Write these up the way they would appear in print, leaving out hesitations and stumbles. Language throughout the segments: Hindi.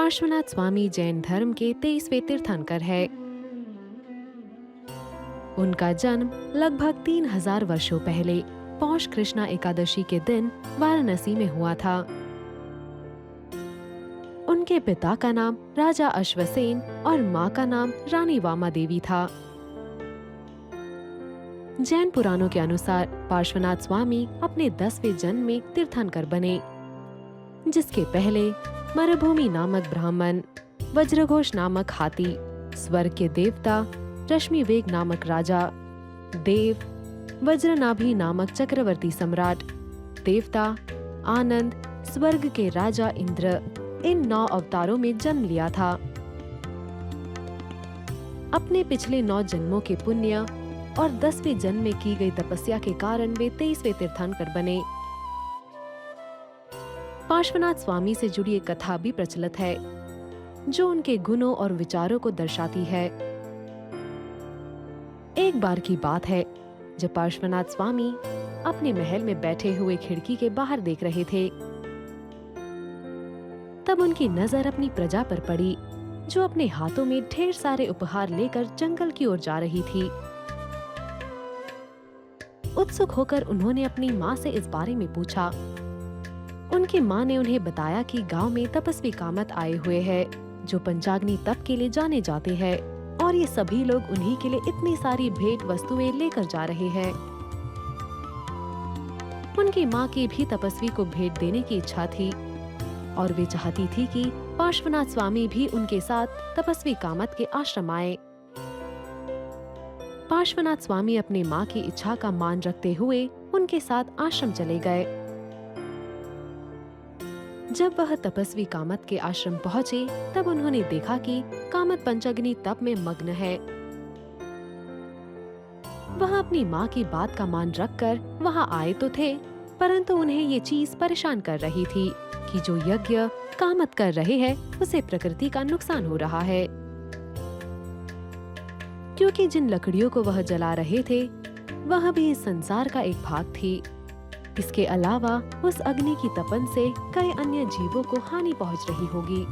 पार्श्वनाथ स्वामी जैन धर्म के 23वें तीर्थंकर है। उनका जन्म लगभग 3000 वर्षों पहले पौष कृष्णा एकादशी के दिन वाराणसी में हुआ था। उनके पिता का नाम राजा अश्वसेन और मां का नाम रानी वामा देवी था। जैन पुराणों के अनुसार पार्श्वनाथ स्वामी अपने 10वें जन्म में तीर्थंकर बने, जिसके पहले मरुभूमि नामक ब्राह्मण, वज्रघोष नामक हाथी, स्वर्ग के देवता रश्मिवेग नामक राजा, देव वज्रनाभि नामक चक्रवर्ती सम्राट, देवता आनंद, स्वर्ग के राजा इंद्र, इन 9 अवतारों में जन्म लिया था। अपने पिछले 9 जन्मों के पुण्य और 10वें जन्म में की गई तपस्या के कारण वे 23वें तीर्थंकर बने। पार्श्वनाथ स्वामी से जुड़ी एक कथा भी प्रचलित है, जो उनके गुणों और विचारों को दर्शाती है। एक बार की बात है, जब पार्श्वनाथ स्वामी अपने महल में बैठे हुए खिड़की के बाहर देख रहे थे, तब उनकी नजर अपनी प्रजा पर पड़ी, जो अपने हाथों में ढेर सारे उपहार लेकर जंगल की ओर जा रही थी। उत्सुक होकर उन्होंने अपनी माँ से इस बारे में पूछा। उनकी माँ ने उन्हें बताया कि गांव में तपस्वी कामत आए हुए हैं, जो पंचाग्नि तप के लिए जाने जाते हैं, और ये सभी लोग उन्हीं के लिए इतनी सारी भेंट वस्तुएं लेकर जा रहे हैं। उनकी माँ की भी तपस्वी को भेंट देने की इच्छा थी, और वे चाहती थी कि पार्श्वनाथ स्वामी भी उनके साथ तपस्वी कामत के आश्रम आए। पार्श्वनाथ स्वामी अपनी माँ की इच्छा का मान रखते हुए उनके साथ आश्रम चले गए। जब वह तपस्वी कामत के आश्रम पहुँचे, तब उन्होंने देखा कि कामत पंचाग्नि तप में मग्न है। वह अपनी माँ की बात का मान रखकर वहाँ आए तो थे, परंतु उन्हें ये चीज परेशान कर रही थी कि जो यज्ञ कामत कर रहे हैं, उसे प्रकृति का नुकसान हो रहा है, क्योंकि जिन लकड़ियों को वह जला रहे थे, वह भी इस संसार का एक भाग थी। इसके अलावा उस अग्नि की तपन से कई अन्य जीवों को हानि पहुंच रही होगी।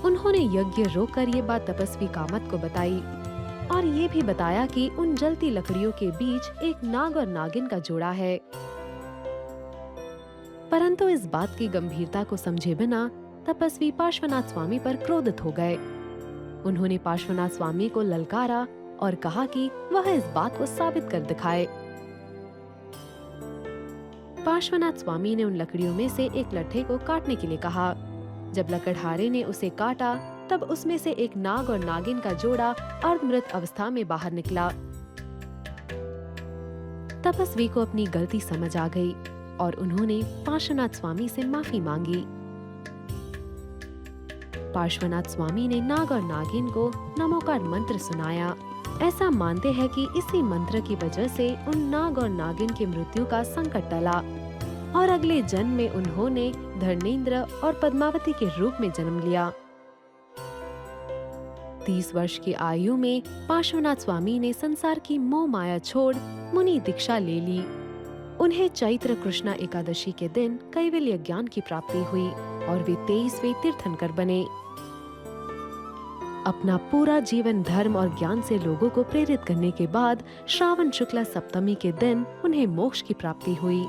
उन्होंने यज्ञ रोककर ये बात तपस्वी कामत को बताई, और ये भी बताया कि उन जलती लकड़ियों के बीच एक नाग और नागिन का जोड़ा है। परंतु इस बात की गंभीरता को समझे बिना तपस्वी पार्श्वनाथ स्वामी पर क्रोधित हो गए। उन्होंने पार्श्वनाथ स्वामी को ललकारा और कहा कि वह इस बात को साबित कर दिखाए। पार्श्वनाथ स्वामी ने उन लकड़ियों में से एक लट्ठे को काटने के लिए कहा। जब लकड़हारे ने उसे काटा, तब उसमें से एक नाग और नागिन का जोड़ा अर्धमृत अवस्था में बाहर निकला। तपस्वी को अपनी गलती समझ आ गई और उन्होंने पार्श्वनाथ स्वामी से माफी मांगी। पार्श्वनाथ स्वामी ने नाग और नागिन को नमोकार मंत्र सुनाया। ऐसा मानते हैं कि इसी मंत्र की वजह से उन नाग और नागिन की मृत्यु का संकट टला, और अगले जन्म में उन्होंने धर्मेंद्र और पद्मावती के रूप में जन्म लिया। 30 वर्ष की आयु में पार्श्वनाथ स्वामी ने संसार की मोह माया छोड़ मुनि दीक्षा ले ली। उन्हें चैत्र कृष्णा एकादशी के दिन कैवल्य ज्ञान की प्राप्ति हुई और वे 23वें तीर्थंकर बने। अपना पूरा जीवन धर्म और ज्ञान से लोगों को प्रेरित करने के बाद श्रावण शुक्ला सप्तमी के दिन उन्हें मोक्ष की प्राप्ति हुई।